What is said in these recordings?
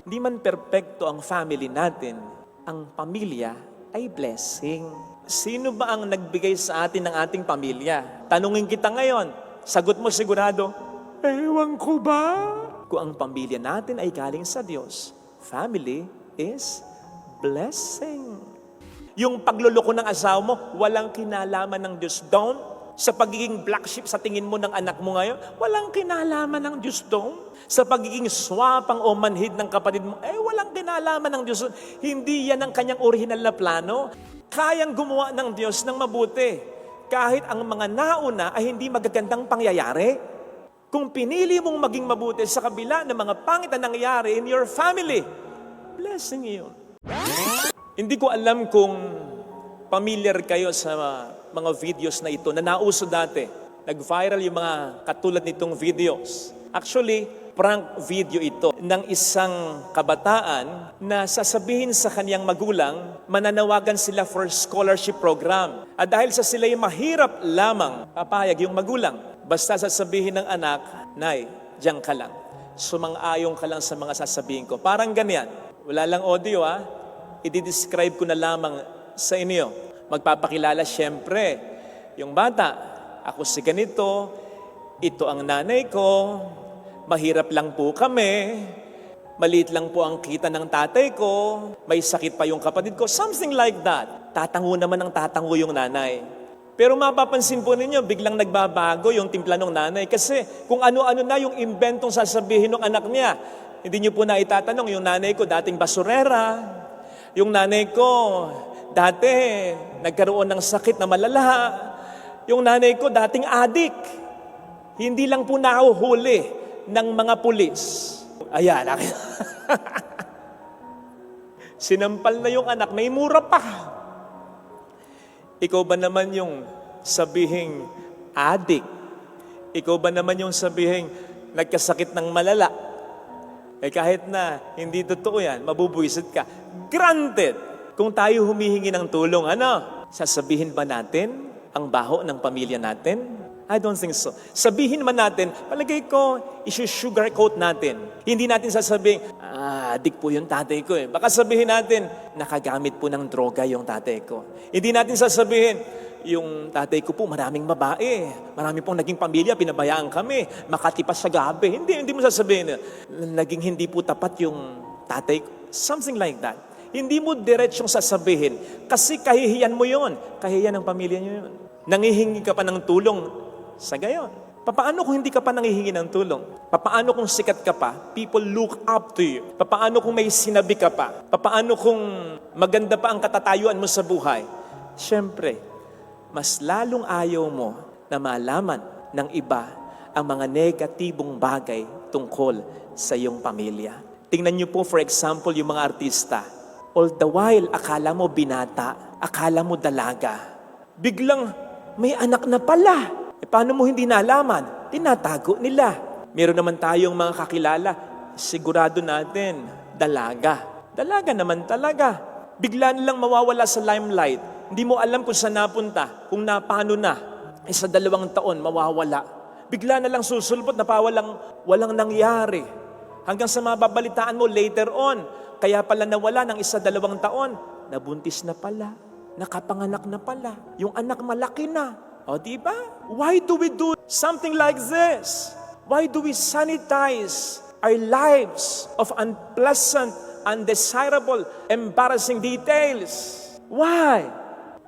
Hindi man perpekto ang family natin, ang pamilya ay blessing. Sino ba ang nagbigay sa atin ng ating pamilya? Tanungin kita ngayon, sagot mo sigurado, ewan ko ba? Kung ang pamilya natin ay galing sa Diyos, family is blessing. Yung pagluloko ng asawa mo, walang kinalaman ng Diyos doon. Sa pagiging black sheep sa tingin mo ng anak mo ngayon, walang kinalaman ng Diyos doon. Sa pagiging swapang o manhid ng kapatid mo, walang kinalaman ng Diyos doon. Hindi yan ang kanyang original na plano. Kayang gumawa ng Diyos ng mabuti. Kahit ang mga nauna ay hindi magagandang pangyayari. Kung pinili mong maging mabuti sa kabila ng mga pangit na nangyayari in your family, blessing yun. Hindi ko alam kung familiar kayo sa mga videos na ito na nauso dati. Nag-viral yung mga katulad nitong videos. Actually, prank video ito ng isang kabataan na sasabihin sa kaniyang magulang, mananawagan sila for scholarship program. At dahil sa sila'y mahirap lamang, papayag yung magulang. Basta sasabihin ng anak, Nay, diyan ka lang. Sumang-ayong ka lang sa mga sasabihin ko. Parang ganyan. Wala lang audio i-describe ko na lamang sa inyo. Magpapakilala siyempre. Yung bata, ako si ganito, ito ang nanay ko, mahirap lang po kami, maliit lang po ang kita ng tatay ko, may sakit pa yung kapatid ko, something like that. Tatango naman ang tatango yung nanay. Pero mapapansin po ninyo, biglang nagbabago yung timpla ng nanay kasi kung ano-ano na yung inventong sasabihin ng anak niya. Hindi niyo po na itatanong, yung nanay ko dating basurera, yung nanay ko dati nagkaroon ng sakit na malala, yung nanay ko dating adik. Hindi lang po nahuhuli ng mga pulis. Ayan, sinampal na yung anak, may mura pa. Ikaw ba naman yung sabihing adik? Ikaw ba naman yung sabihing nagkasakit ng malala? Kahit na hindi totoo yan, mabubuisit ka. Granted, kung tayo humihingi ng tulong, sasabihin ba natin ang baho ng pamilya natin? I don't think so. Sabihin man natin, palagay ko, isi-sugarcoat natin. Hindi natin sasabihin, adik po yung tatay ko eh. Baka sabihin natin, nakagamit po ng droga yung tatay ko. Hindi natin sasabihin, yung tatay ko po maraming babae. Marami pong naging pamilya, pinabayaan kami. Makatipas sa gabi. Hindi mo sasabihin, naging hindi po tapat yung tatay ko. Something like that. Hindi mo diretsyong sasabihin. Kasi kahihiyan mo yon. Kahihiyan ng pamilya nyo yun. Nangihingi ka pa ng tulong sa gayon. Papaano kung hindi ka pa nangihingi ng tulong? Papaano kung sikat ka pa? People look up to you. Papaano kung may sinabi ka pa? Papaano kung maganda pa ang katatayuan mo sa buhay? Siyempre, mas lalong ayaw mo na malaman ng iba ang mga negatibong bagay tungkol sa iyong pamilya. Tingnan niyo po, for example, yung mga artista. All the while, akala mo binata, akala mo dalaga. Biglang may anak na pala. Paano mo hindi nalaman? Tinatago nila. Meron naman tayong mga kakilala, sigurado natin, dalaga. Dalaga naman talaga. Bigla nilang mawawala sa limelight. Hindi mo alam kung saan napunta, kung napano na. Sa 2 taon, mawawala. Bigla na lang susulpot na walang nangyari. Hanggang sa mababalitaan mo later on, kaya pala nawala ng 1-2 taon, nabuntis na pala, nakapanganak na pala, yung anak malaki na. O diba? Why do we do something like this? Why do we sanitize our lives of unpleasant, undesirable, embarrassing details? Why?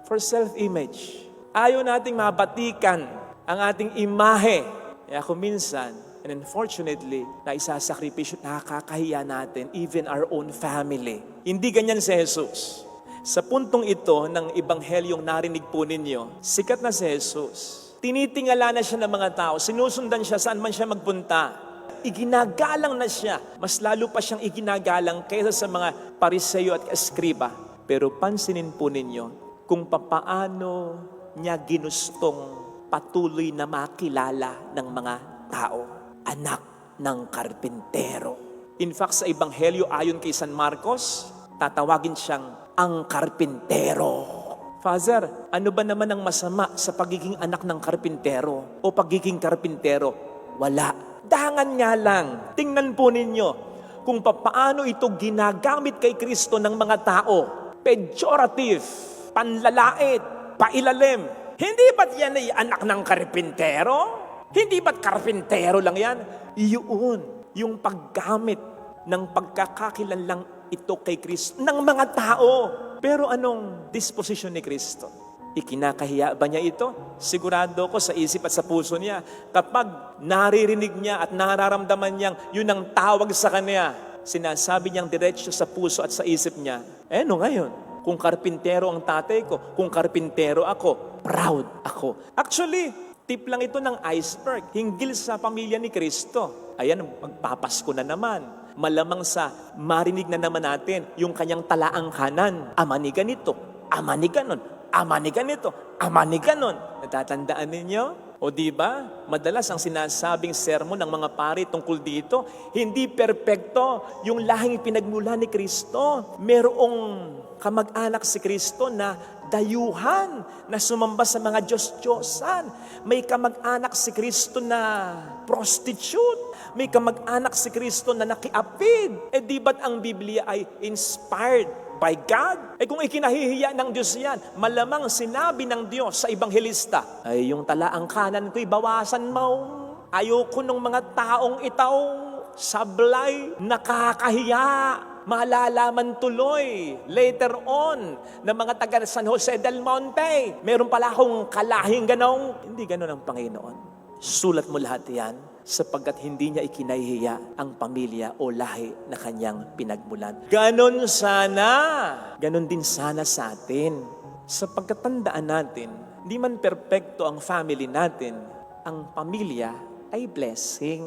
For self-image. Ayaw nating mabatikan ang ating imahe. Kaya kung minsan, and unfortunately, na isasakripisyo, nakakahiya natin, even our own family. Hindi ganyan si Jesus. Sa puntong ito ng Ebanghelyong narinig po ninyo, sikat na si Jesus. Tinitingala na siya ng mga tao, sinusundan siya saan man siya magpunta. Iginagalang na siya. Mas lalo pa siyang iginagalang kaysa sa mga Pariseo at Eskriba. Pero pansinin po ninyo kung papaano niya ginustong patuloy na makilala ng mga tao. Anak ng karpintero. In fact, sa Ebanghelyo ayon kay San Marcos, tatawagin siyang ang karpintero. Father, ano ba naman ang masama sa pagiging anak ng karpintero o pagiging karpintero? Wala. Dangan nga lang. Tingnan po ninyo, kung paano ito ginagamit kay Kristo ng mga tao. Pejorative, panlalait, pailalim. Hindi ba't yan ay anak ng karpintero? Hindi ba't karpintero lang yan? Iyon, yung paggamit ng pagkakakilanlang ito kay Kristo ng mga tao. Pero anong disposition ni Kristo? Ikinakahiya ba niya ito? Sigurado ko sa isip at sa puso niya, kapag naririnig niya at nararamdaman niyang yun ang tawag sa kanya, sinasabi niyang diretso sa puso at sa isip niya, no ngayon, kung karpintero ang tatay ko, kung karpintero ako, proud ako. Actually, tip lang ito ng iceberg, hinggil sa pamilya ni Kristo. Ayan, magpapasko na naman. Malamang sa marinig na naman natin yung kanyang talaang kanan. Ama ni ganito, ama ni ganon, ama ni ganito, ama ni ganon. Natatandaan ninyo? O di ba? Madalas ang sinasabing sermon ng mga pari tungkol dito, hindi perpekto yung lahing pinagmula ni Kristo. Merong kamag-anak si Kristo na dayuhan, na sumamba sa mga Diyos-Diyosan. May kamag-anak si Kristo na prostitute. May kamag-anak si Kristo na nakiapid. Di ba't ang Biblia ay inspired by God? Kung ikinahihiya ng Diyos yan, malamang sinabi ng Diyos sa Ebanghelista, ay yung talaang kanan ko'y bawasan mo. Ayoko ng mga taong itaw, sablay, nakakahiya. Malalaman tuloy later on ng mga taga San Jose del Monte. Meron pala akong kalahing ganong. Hindi ganon ang Panginoon. Sulat mo lahat yan sapagkat hindi niya ikinahihiya ang pamilya o lahi na kanyang pinagmulan. Ganon sana. Ganon din sana sa atin. Sapagkat tandaan natin, hindi man perpekto ang family natin, ang pamilya ay blessing.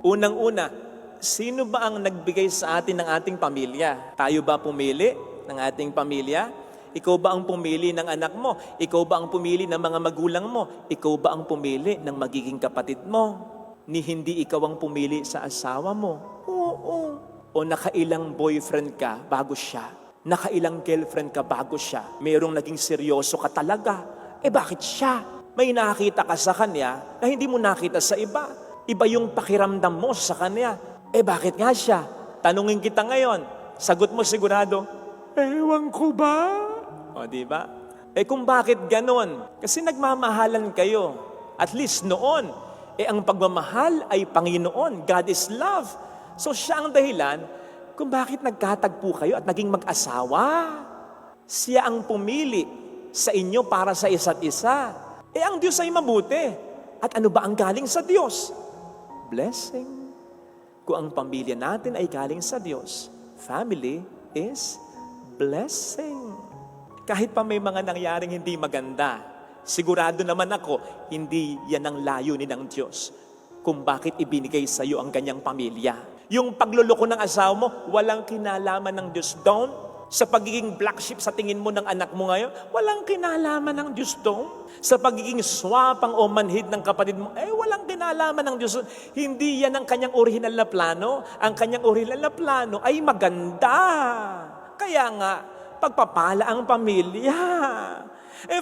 Unang-una, sino ba ang nagbigay sa atin ng ating pamilya? Tayo ba pumili ng ating pamilya? Ikaw ba ang pumili ng anak mo? Ikaw ba ang pumili ng mga magulang mo? Ikaw ba ang pumili ng magiging kapatid mo? Ni hindi ikaw ang pumili sa asawa mo? Oo. O nakailang boyfriend ka bago siya? Nakailang girlfriend ka bago siya? Merong naging seryoso ka talaga? Bakit siya? May nakita ka sa kanya na hindi mo nakita sa iba. Iba yung pakiramdam mo sa kanya. Bakit nga siya? Tanungin kita ngayon. Sagot mo sigurado, ewan ko ba? O, di ba? Kung bakit ganon? Kasi nagmamahalan kayo. At least noon. Ang pagmamahal ay Panginoon. God is love. So siya ang dahilan kung bakit nagkatagpo kayo at naging mag-asawa. Siya ang pumili sa inyo para sa isa't isa. Ang Diyos ay mabuti. At ano ba ang galing sa Diyos? Blessing. Kung ang pamilya natin ay galing sa Diyos, family is blessing. Kahit pa may mga nangyaring hindi maganda, sigurado naman ako, hindi yan ang layunin ng Diyos kung bakit ibinigay sa iyo ang kanyang pamilya. Yung pagluloko ng asawa mo, walang kinalaman ng Diyos doon. Sa pagiging black sheep sa tingin mo ng anak mo ngayon, walang kinalaman ng Diyos doon. Sa pagiging swapang o manhid ng kapatid mo, walang kinalaman ng Diyos doon. Hindi yan ang kanyang original na plano. Ang kanyang original na plano ay maganda. Kaya nga, pagpapala ang pamilya.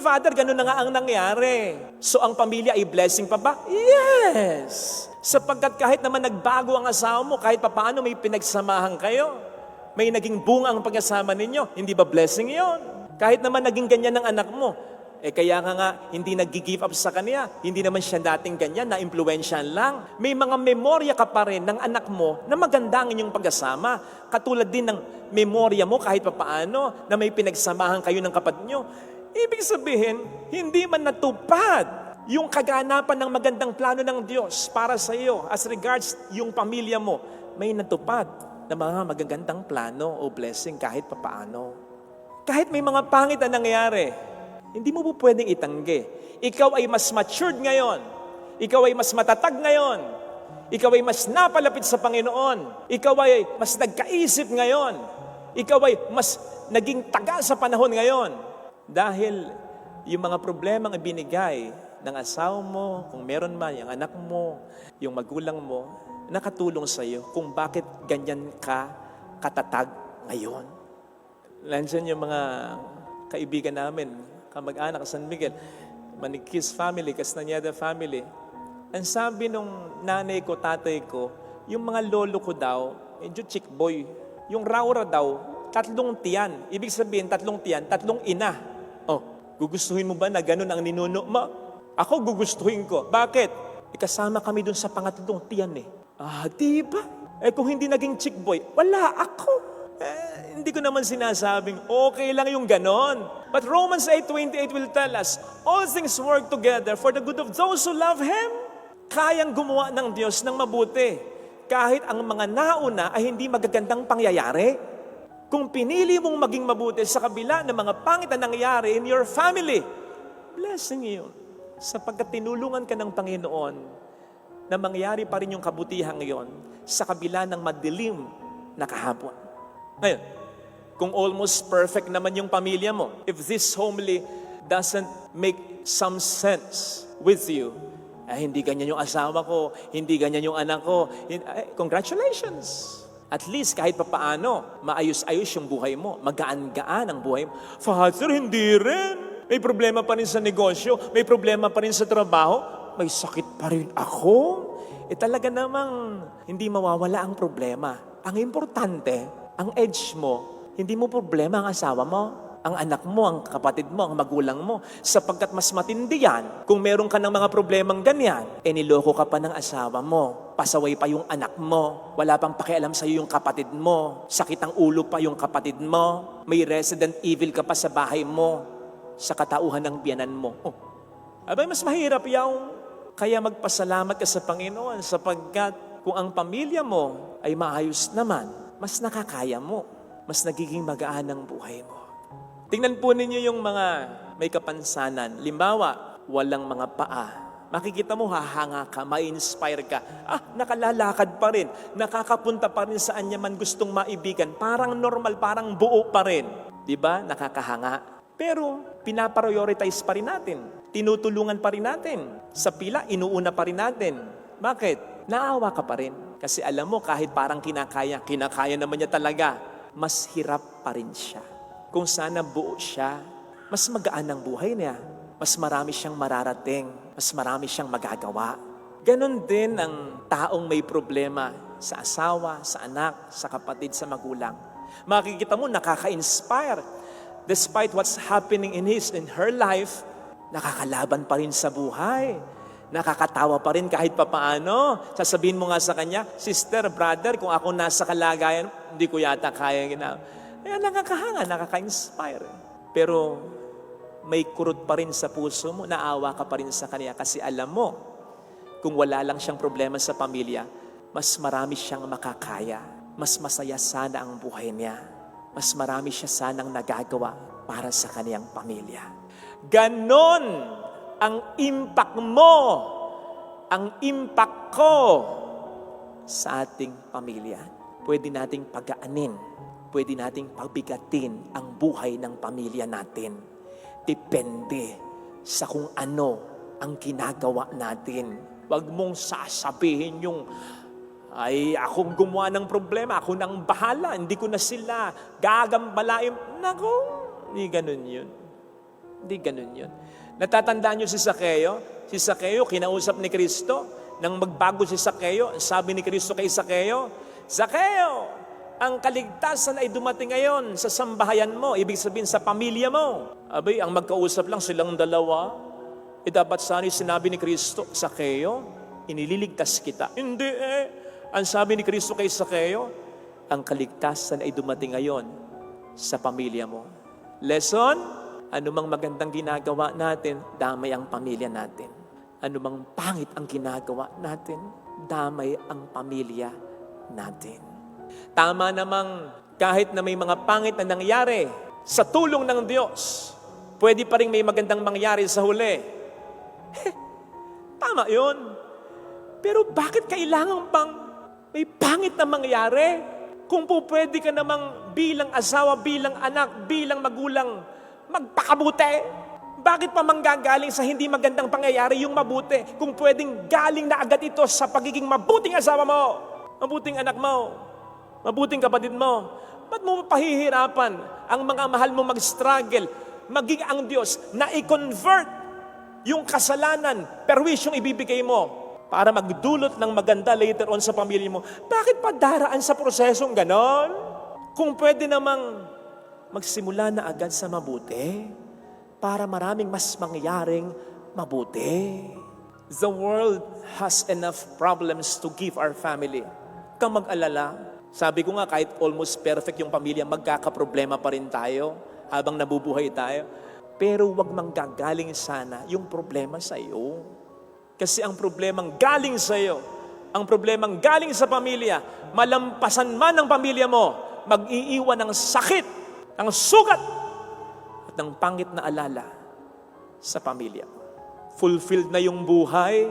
Father, ganun na nga ang nangyari. So, ang pamilya ay blessing pa ba? Yes! Sapagkat kahit naman nagbago ang asawa mo, kahit papaano may pinagsamahan kayo, may naging bunga ang pagkasama ninyo, hindi ba blessing yon? Kahit naman naging ganyan ng anak mo, kaya nga hindi nag-give up sa kanya, hindi naman siya dating ganyan, na-impluensyahan lang. May mga memorya ka pa rin ng anak mo na maganda ang inyong pagkasama. Katulad din ng memorya mo kahit papaano na may pinagsamahan kayo ng kapatid nyo. Ibig sabihin, hindi man natupad yung kaganapan ng magandang plano ng Diyos para sa iyo as regards yung pamilya mo, may natupad na mga magagandang plano o blessing kahit papaano. Kahit may mga pangit na nangyayari, hindi mo po pwedeng itanggi. Ikaw ay mas matured ngayon. Ikaw ay mas matatag ngayon. Ikaw ay mas napalapit sa Panginoon. Ikaw ay mas nagkaisip ngayon. Ikaw ay mas naging taga sa panahon ngayon. Dahil yung mga problemang ibinigay ng asawa mo, kung meron man, yung anak mo, yung magulang mo, nakatulong sa iyo kung bakit ganyan ka katatag ngayon. Nandiyan yung mga kaibigan namin, kamag-anak sa San Miguel, Manikis family, Castañeda family. Ang sabi nung nanay ko, tatay ko, Yung mga lolo ko daw, medyo chick boy. Yung raura daw, 3 tiyan. Ibig sabihin, 3 tiyan, 3 ina. Oh, gugustuhin mo ba na ganun ang ninuno mo? Ako gugustuhin ko. Bakit? Kasama kami dun sa pangatlong tiyan eh. Diba? Kung hindi naging chick boy, wala ako. Hindi ko naman sinasabing okay lang yung ganon. But Romans 8:28 will tell us, all things work together for the good of those who love Him. Kayang gumawa ng Diyos ng mabuti. Kahit ang mga nauna ay hindi magagandang pangyayari. Kung pinili mong maging mabuti sa kabila ng mga pangit na nangyayari in your family, blessing yun. Sapagkat tinulungan ka ng Panginoon na mangyari pa rin yung kabutihan ngayon sa kabila ng madilim na kahapon. Ngayon, kung almost perfect naman yung pamilya mo, if this homily doesn't make some sense with you, hindi ganyan yung asawa ko, hindi ganyan yung anak ko, congratulations! At least kahit papaano, maayos-ayos yung buhay mo, magaan-gaan ang buhay mo. Father, hindi rin. May problema pa rin sa negosyo, may problema pa rin sa trabaho, may sakit pa rin ako. Talaga namang hindi mawawala ang problema. Ang importante, ang edge mo, hindi mo problema ang asawa mo, ang anak mo, ang kapatid mo, ang magulang mo. Sapagkat mas matindi yan, kung meron ka ng mga problemang ganyan, niloko ka pa ng asawa mo, pasaway pa yung anak mo, wala pang pakialam sa'yo yung kapatid mo, sakit ang ulo pa yung kapatid mo, may resident evil ka pa sa bahay mo, sa katauhan ng biyanan mo. Abay, mas mahirap yaw. Kaya magpasalamat ka sa Panginoon sapagkat kung ang pamilya mo ay maayos naman, mas nakakaya mo, mas nagiging magaan ang buhay mo. Tingnan po ninyo yung mga may kapansanan. Limbawa, walang mga paa. Makikita mo, hahanga ka, ma-inspire ka. Nakalalakad pa rin. Nakakapunta pa rin saan niya man gustong maibigan. Parang normal, parang buo pa rin. Diba? Nakakahanga. Pero, pinaprioritize pa rin natin. Tinutulungan pa rin natin. Sa pila, inuuna pa rin natin. Bakit? Naawa ka pa rin. Kasi alam mo, kahit parang kinakaya naman niya talaga, mas hirap pa rin siya. Kung sana buo siya, mas magaan ang buhay niya. Mas marami siyang mararating. Mas marami siyang magagawa. Ganon din ang taong may problema sa asawa, sa anak, sa kapatid, sa magulang. Makikita mo, nakaka-inspire. Despite what's happening in his and her life, nakakalaban pa rin sa buhay. Nakakatawa pa rin kahit papaano. Sasabihin mo nga sa kanya, sister, brother, kung ako nasa kalagayan, hindi ko yata kaya ginawa. Nakakahanga, nakaka-inspire. Pero may kurot pa rin sa puso mo, naawa ka pa rin sa kanya kasi alam mo, kung wala lang siyang problema sa pamilya, mas marami siyang makakaya. Mas masaya sana ang buhay niya. Mas marami siya sanang nagagawa para sa kaniyang pamilya. Ganon ang impact mo, ang impact ko sa ating pamilya. Pwede nating pagaanin, pwede nating pagbigatin ang buhay ng pamilya natin. Depende sa kung ano ang ginagawa natin. Huwag mong sasabihin yung, ay, akong gumawa ng problema, ako nang bahala, hindi ko na sila gagambalain. Naku, hindi ganun yun. Hindi ganun yun. Natatandaan niyo si Zaccheo? Si Zaccheo, kinausap ni Kristo. Nang magbago si Zaccheo, sabi ni Kristo kay Zaccheo, Zaccheo, ang kaligtasan ay dumating ngayon sa sambahayan mo, ibig sabihin sa pamilya mo. Abay, ang magkausap lang silang dalawa. Dapat sana sinabi ni Kristo, Zaccheo, inililigtas kita. Hindi Ang sabi ni Kristo kay Zaccheo, ang kaligtasan ay dumating ngayon sa pamilya mo. Lesson, anumang magandang ginagawa natin, damay ang pamilya natin. Anumang pangit ang ginagawa natin, damay ang pamilya natin. Tama namang kahit na may mga pangit na nangyari, sa tulong ng Diyos, pwede pa rin may magandang mangyari sa huli. Tama yun. Pero bakit kailangan pang may pangit na mangyari? Kung po pwede ka namang bilang asawa, bilang anak, bilang magulang, magpakabuti. Bakit pa manggagaling sa hindi magandang pangyayari yung mabuti? Kung pwedeng galing na agad ito sa pagiging mabuting asawa mo, mabuting anak mo, mabuting kapatid mo. Ba't mo pahihirapan ang mga mahal mo mag-struggle, maging ang Diyos na i-convert yung kasalanan, perwisyong ibibigay mo para magdulot ng maganda later on sa pamilya mo. Bakit pa daraan sa prosesong ganon? Kung pwede namang magsimula na agad sa mabuti para maraming mas mangyaring mabuti. The world has enough problems to give our family. Kang mag-alala. Sabi ko nga, kahit almost perfect yung pamilya, magkakaproblema pa rin tayo habang nabubuhay tayo. Pero wag manggagaling sana yung problema sa iyo. Kasi ang problemang galing sa iyo, ang problemang galing sa pamilya, malampasan man ang pamilya mo, mag-iiwan ng sakit, ng sugat, at ng pangit na alala sa pamilya. Fulfilled na yung buhay,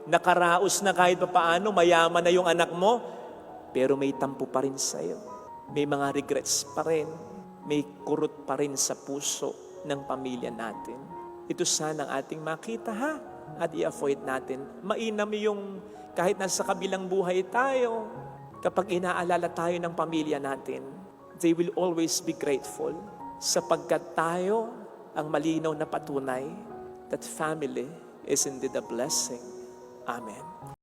nakaraos na kahit papaano, mayaman na yung anak mo, pero may tampo pa rin sa'yo. May mga regrets pa rin. May kurot pa rin sa puso ng pamilya natin. Ito sana ang ating makita, ha? At i-avoid natin. Mainam yung kahit nasa kabilang buhay tayo, kapag inaalala tayo ng pamilya natin, they will always be grateful sapagkat tayo ang malinaw na patunay that family is indeed a blessing. Amen.